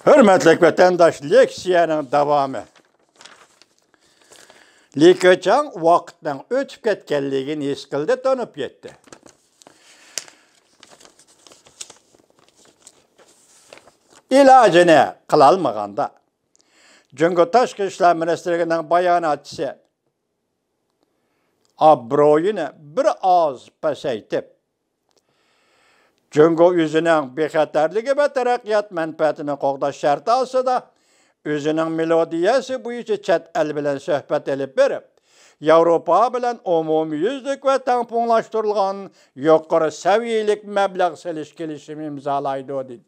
Hürmetlik vatandaş, leksiyanın davamı. Likeçan vaqtdan ötüp ketkenligini eskildi, dönüp yetti. İlacını kılalmaganda, Cüngü Taşkı İşler Ministrliği'nin bayanatçısı abroyunu bir az pasaytip, Cüngü yüzünün bexatarligi ve terakkiyat menfaatini qoğdaş şartı alsa da, özünün melodiyası bu işi chet el bilen söhbet elip berip, Avropa bilen umumiyüzlük ve tamponlaştırılgan yukarı seviyelik meblağ seliş gelişimi imzalaydı o dedi.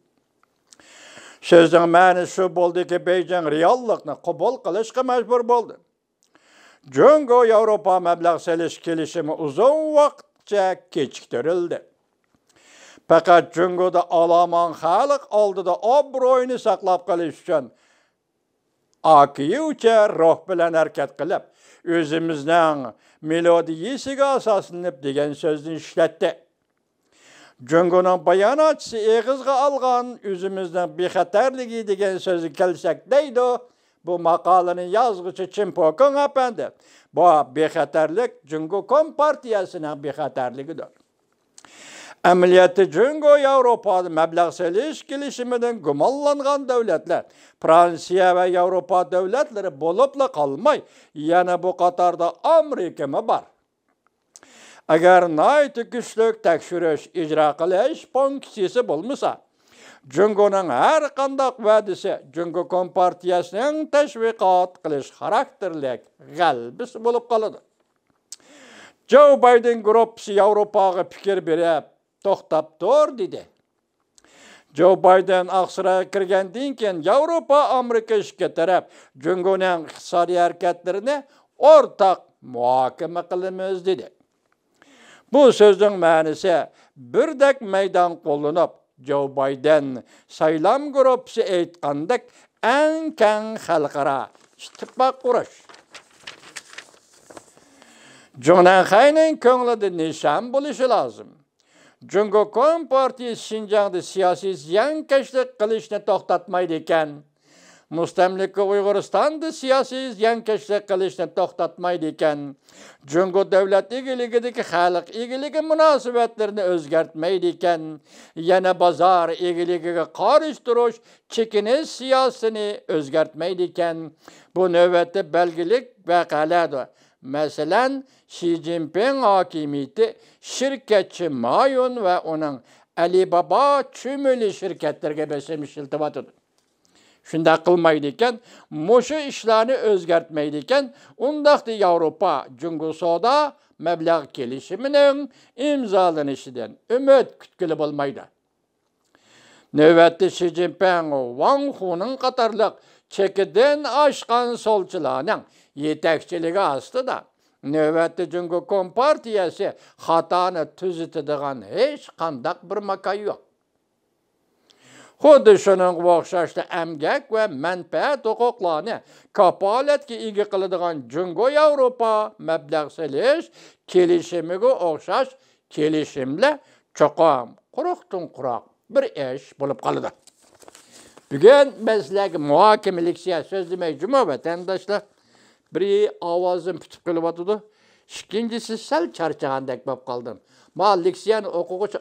Sözün mani şu boldu ki Beycan reallıqni qabul qilishga mecbur boldu. Cüngü Avropa meblağ seliş gelişimi uzun vaqtça kechiktirildi. Fakat Cüngü'de Alaman xalq aldıda obroyunu saqlab qilish uchun akiyucha ruh bilan harakat qilib, özümüzden melodiyasiga asoslanib degan so'zni ishlatdi. Cüngü'nün bayanatçısı eğizga algan özümüzden bexatarligi degan so'zni kelsak deydi. Bu maqalani yazgıcı Chimpokon efendi. Bu bexatarlik Cüngü Kompartiyasının bexatarligidir. Ameliyatı Cüngü Avrupa'da meblağ seliş gelişiminden gumonlangan devletler, Fransiya ve Avrupa devletleri bolupla kalmay, yana bu qatarda Amerika mı var? Agar nayti güçlük tekşürüş, icra qilish fonksiyasi bolmasa, Cüngü'nün her qandaq vadisi Cüngü Kompartiyasının teşviqat qilish xarakterlik galbisi bolup qalıdı. Joe Biden gruppasi Avropaga fikir berip, to'xtab tur dedi. Joe Biden Aqsır'a kirgandan keyin Avropa Amerika ishga taraf Cüngü'nün iqtisodiy harakatlarini ortaq muhokama qilamiz dedi. Bu sözün ma'nosi birdek meydan qo'llanib, Joe Biden saylam gruppasi aytgandek eng keng xalqaro ittifoq qurish. Jonxayning ko'nglida nishon bo'lishi lozim. Cüngü Kompartiyasi Şinjan'da siyasi ziyankeşlik qilishni to'xtatmaydi ekan. Mustamlika Uyg'uristonda siyasi ziyankeşlik qilishni to'xtatmaydi ekan. Cüngü davlat egiligidagi xalq egiligi munosabatlarini o'zgartmaydi ekan. Yana bozor egiligiga qarshi chekinish siyosatini o'zgartmaydi ekan. Bu navbatda belgilik vaqalardir. Mesela Xi Jinping hakimiyeti şirketçi Mayun ve onun Alibaba çümülü şirketlerine beşemiş iltifatıdır. Şunda kılmaydıyken, muşu işlerini özgertmeydiyken, undaqda Avropa Cüngüsoda meblağ gelişiminin imzalanışıdan ümit kütkülü bulmaydı. Növbette Xi Jinping, Wang Hu'nun qatarlıq çekiden aşkan solçularının yetekçiliği astı da, növbette Cüngü Kompartiyası hatanı tüzütüdüğün hiç qandaq bir makay yok. Xuddi şunun o'xshashli emgak ve menfaat huquqlarını kapolatga ega qiladigan Cüngü Avropa meblağ selish kelishimiga o'xshash kelishimlar cho'qim quruqdan quruq bir ish bo'lib qoldi. Bugun bizlarga muhokama leksiya so'zlamay juma vatandoshlar, biri ovozim pitib qelyapti, ikkinchisi sal charchagandek bo'lib qoldim. Ma leksiyani o'quvchi